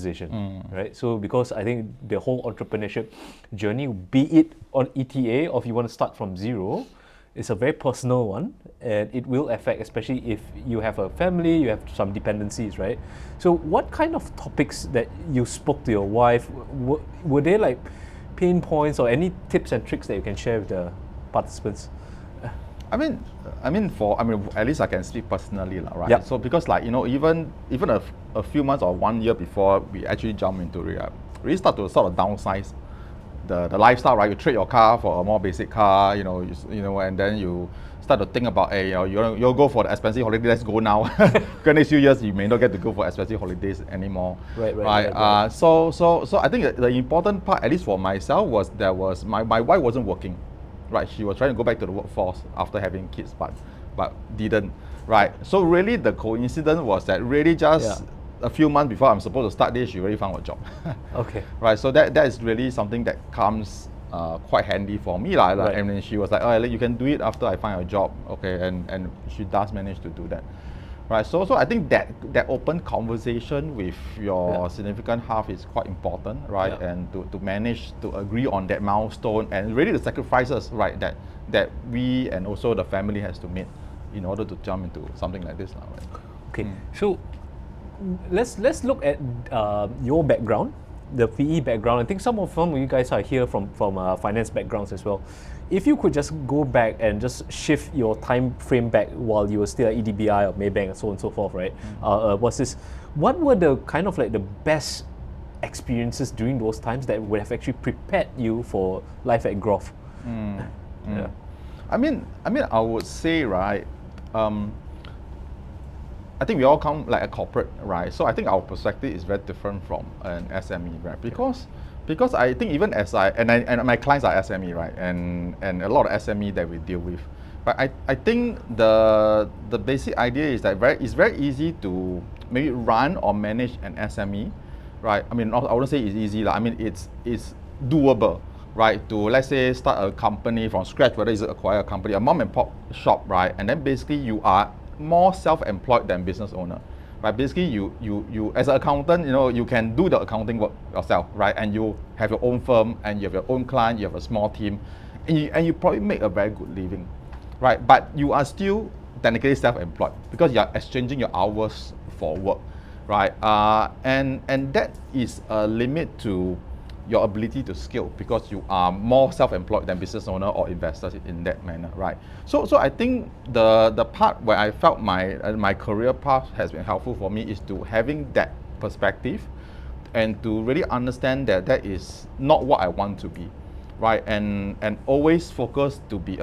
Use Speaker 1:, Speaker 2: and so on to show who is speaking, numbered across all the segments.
Speaker 1: conversation, right? So because I think the whole entrepreneurship journey, be it on ETA or if you want to start from zero, it's a very personal one, and it will affect, especially if you have a family, you have some dependencies, right? So what kind of topics that you spoke to your wife, were there like pain points or any tips and tricks that you can share with the participants?
Speaker 2: I mean, at least I can speak personally, right?
Speaker 1: Yep.
Speaker 2: So because even a few months or 1 year before we actually jump into it, we start to sort of downsize the lifestyle, right? You trade your car for a more basic car, and then you start to think about, hey, you'll go for the expensive holiday. Let's go now. Because next few years you may not get to go for expensive holidays anymore.
Speaker 1: Right.
Speaker 2: So I think the important part, at least for myself, was my wife wasn't working, right? She was trying to go back to the workforce after having kids, but didn't, right? So really the coincidence was that really just a few months before I'm supposed to start this, she already found a job.
Speaker 1: Okay.
Speaker 2: Right, so that is really something that comes quite handy for me. Right. And then she was like, oh, you can do it after I find a job. Okay, and she does manage to do that. Right, so I think that open conversation with your significant half is quite important, right? And to manage to agree on that milestone and really the sacrifices, right, that we and also the family has to make in order to jump into something like this. Right?
Speaker 1: Okay, so let's look at your background, the PE background. I think some of you guys are here from finance backgrounds as well. If you could just go back and just shift your time frame back while you were still at EDBI or Maybank and so on and so forth, right? What were the kind of like the best experiences during those times that would have actually prepared you for life at Growth?
Speaker 2: Yeah. I mean, I would say, right, I think we all come like a corporate, right? So I think our perspective is very different from an SME, right? Because I think even as and my clients are SME, right? And a lot of SME that we deal with. But I think the basic idea is that it's very easy to maybe run or manage an SME, right? I mean, I wouldn't say it's easy. I mean, it's doable, right? To, let's say, start a company from scratch, whether it's acquire a company, a mom and pop shop, right? And then basically you are more self-employed than business owner, right? Basically, you as an accountant, you can do the accounting work yourself, right? And you have your own firm, and you have your own client, you have a small team, and you probably make a very good living, right? But you are still technically self-employed because you are exchanging your hours for work, right? And that is a limit to your ability to scale because you are more self-employed than business owner or investors in that manner, right? So I think the part where I felt my career path has been helpful for me is to having that perspective and to really understand that is not what I want to be, right? And always focus to be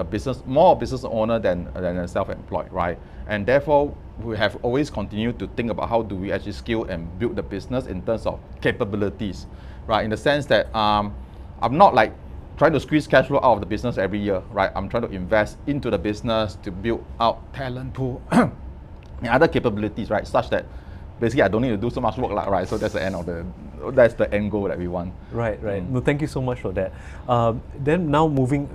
Speaker 2: more a business owner than a self-employed, right? And therefore we have always continued to think about how do we actually scale and build the business in terms of capabilities, right? In the sense that I'm not like trying to squeeze cash flow out of the business every year, right? I'm trying to invest into the business to build out talent pool and other capabilities, right? Such that basically I don't need to do so much work, right? So that's the end goal that we want.
Speaker 1: Right. No, thank you so much for that. Then now moving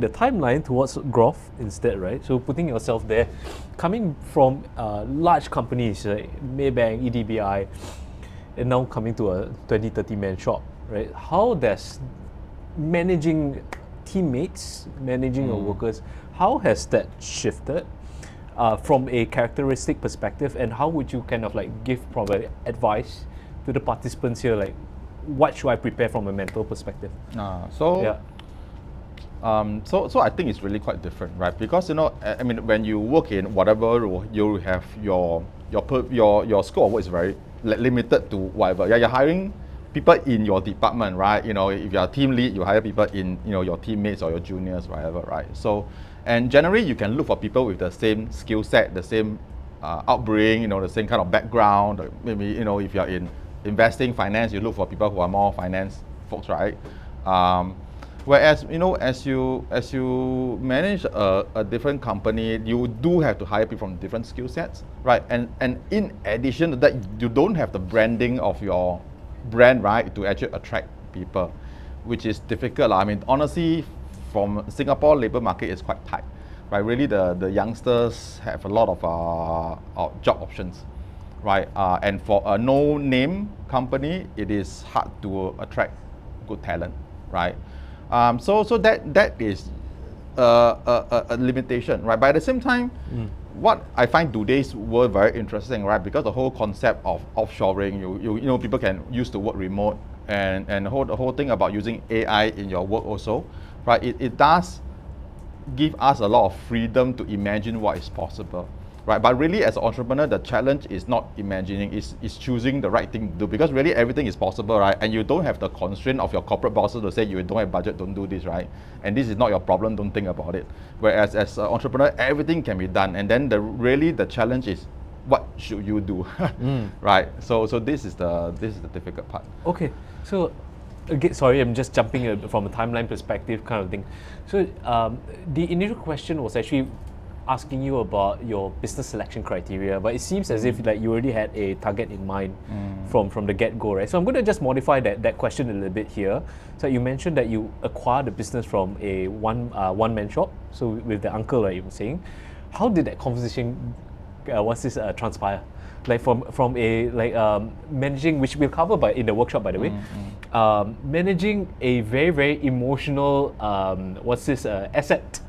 Speaker 1: the timeline towards growth instead, right? So putting yourself there, coming from large companies like Maybank, EDBI, and now coming to a 20-30 man shop, right? How does managing teammates, managing your workers, how has that shifted from a characteristic perspective, and how would you kind of like give probably advice to the participants here, like what should I prepare from a mental perspective?
Speaker 2: So I think it's really quite different, right? Because I mean, when you work in whatever role, you have your scope of work is very limited to whatever. Yeah, you're hiring people in your department, right? If you're a team lead, you hire people in your teammates or your juniors, whatever, right? So, and generally you can look for people with the same skill set, the same upbringing, the same kind of background. Maybe if you're in investing, finance, you look for people who are more finance folks, right? Whereas as you manage a different company, you do have to hire people from different skill sets, right? And in addition to that, you don't have the branding of your brand, right, to actually attract people, which is difficult. I mean, honestly, from Singapore labor market is quite tight, right? Really, the youngsters have a lot of job options, right? And for a no-name company, it is hard to attract good talent, right? So that is a limitation, right? But at the same time, what I find today's world very interesting, right? Because the whole concept of offshoring, you know, people can use the word remote, and the whole thing about using AI in your work also, right? It does give us a lot of freedom to imagine what is possible, right? But really, as an entrepreneur, the challenge is not imagining, is choosing the right thing to do, because really everything is possible, right? And you don't have the constraint of your corporate bosses to say you don't have budget, don't do this, right? And this is not your problem, don't think about it. Whereas as an entrepreneur, everything can be done. And then the challenge is, what should you do, right? So this is the difficult part.
Speaker 1: Okay, so again, sorry, I'm just jumping from a timeline perspective kind of thing. So the initial question was actually asking you about your business selection criteria, but it seems as if like you already had a target in mind from the get-go, right? So I'm going to just modify that question a little bit here. So you mentioned that you acquired the business from a one-man shop, so with the uncle, right, you were saying. How did that conversation, transpire? Like from a managing, which we'll cover in the workshop, by the way, managing a very, very emotional asset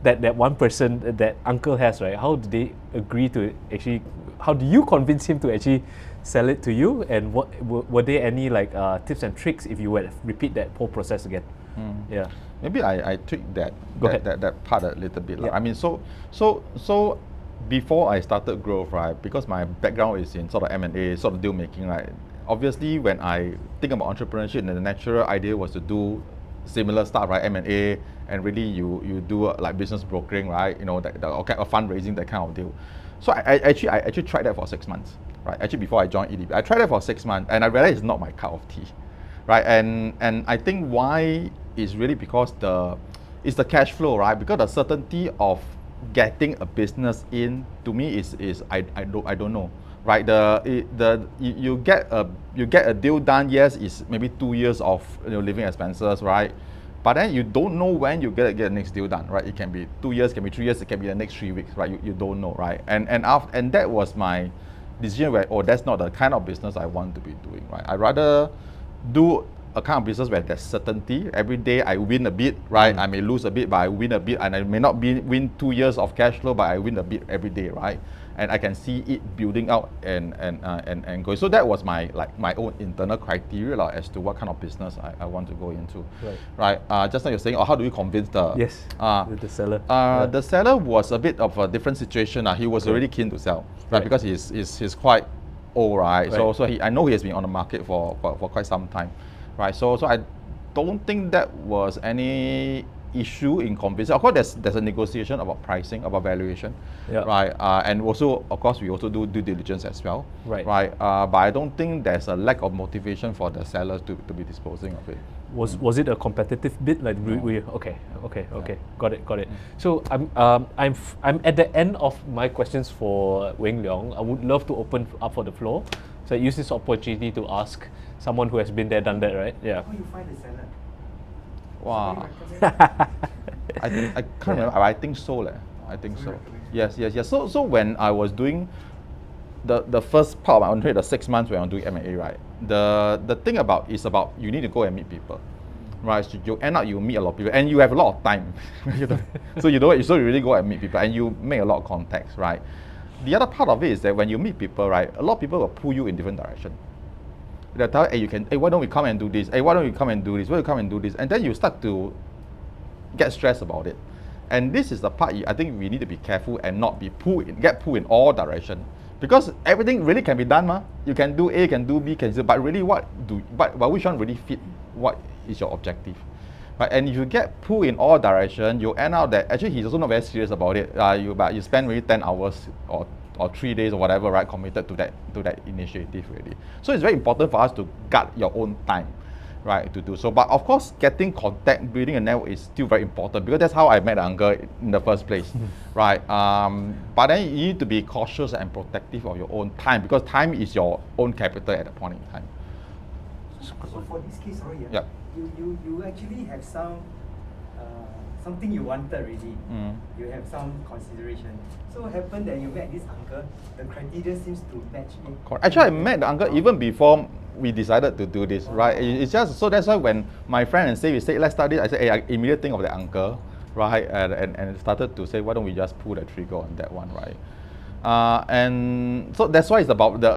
Speaker 1: that one person, that uncle has, right? How did they agree to actually? How do you convince him to actually sell it to you? And what were there any tips and tricks if you were to repeat that whole process again? Yeah.
Speaker 2: Maybe I tweak that part a little bit.
Speaker 1: Yeah.
Speaker 2: I mean, so before I started Growth, right, because my background is in sort of M&A, sort of deal making, right, obviously when I think about entrepreneurship, the natural idea was to do similar stuff, right, M&A, and really you do like business brokering, right, you know, fundraising, that kind of deal. So I actually tried that for 6 months, right, actually before I joined EDB. I tried that for 6 months, and I realized it's not my cup of tea, right, and I think why is really because it's the cash flow, right, because the certainty of getting a business in, to me, is I don't know, right? You get a deal done. Yes, it's maybe 2 years of living expenses, right? But then you don't know when you get the next deal done, right? It can be 2 years, can be 3 years, it can be the next 3 weeks, right? You don't know, right? And that was my decision where, that's not the kind of business I want to be doing, right? I'd rather do a kind of business where there's certainty. Every day I win a bit, right? I may lose a bit, but I win a bit, and I may not win 2 years of cash flow, but I win a bit every day, right? And I can see it building out and going. So that was my own internal criteria as to what kind of business I want to go into, right? Just like you're saying, how do you convince the
Speaker 1: seller?
Speaker 2: The seller was a bit of a different situation. He was already keen to sell, right? Because he's quite old, right? So I know he has been on the market for quite some time. Right, so I don't think that was any issue in convincing. Of course, there's a negotiation about pricing, about valuation, right? And also, of course, we also do due diligence as well, right? But I don't think there's a lack of motivation for the sellers to be disposing of it.
Speaker 1: Was it a competitive bid? Like okay, got it. So I'm at the end of my questions for Weng Leong. I would love to open up for the floor. So I use this opportunity to ask someone who has been there, done that, right? Yeah.
Speaker 3: How you find the seller?
Speaker 2: Wow. I can't remember. I think so. I think so. Yes. So when I was doing the first part of my entree, the 6 months when I'm doing M&A, right? The thing is about you need to go and meet people, right? So you end up you meet a lot of people, and you have a lot of time. So you really go and meet people, and you make a lot of contacts, right? The other part of it is that when you meet people, right, a lot of people will pull you in different directions. They'll tell you, why don't we come and do this? Why don't we come and do this? Why don't we come and do this? And then you start to get stressed about it. And this is the part I think we need to be careful and not get pulled in all directions. Because everything really can be done, You can do A, can do B, can do, but really but which one really fit what is your objective? Right? And if you get pulled in all directions, you end out that actually he's also not very serious about it. But you spend really 10 hours or 3 days or whatever, right, committed to that initiative really. So it's very important for us to guard your own time, right, to do so. But of course, getting contact, building a network is still very important, because that's how I met the uncle in the first place, right? But then you need to be cautious and protective of your own time, because time is your own capital at that point in time.
Speaker 3: So for this case, you actually have some something you wanted already. You have some consideration. So what happened that you met this uncle, the criteria seems to match it.
Speaker 2: Actually, I met the uncle even before we decided to do this, right? It's just, so that's why when my friend and we said, let's start this, I said, hey, I immediately think of the uncle, right? And started to say, why don't we just pull the trigger on that one, right? And so that's why it's about the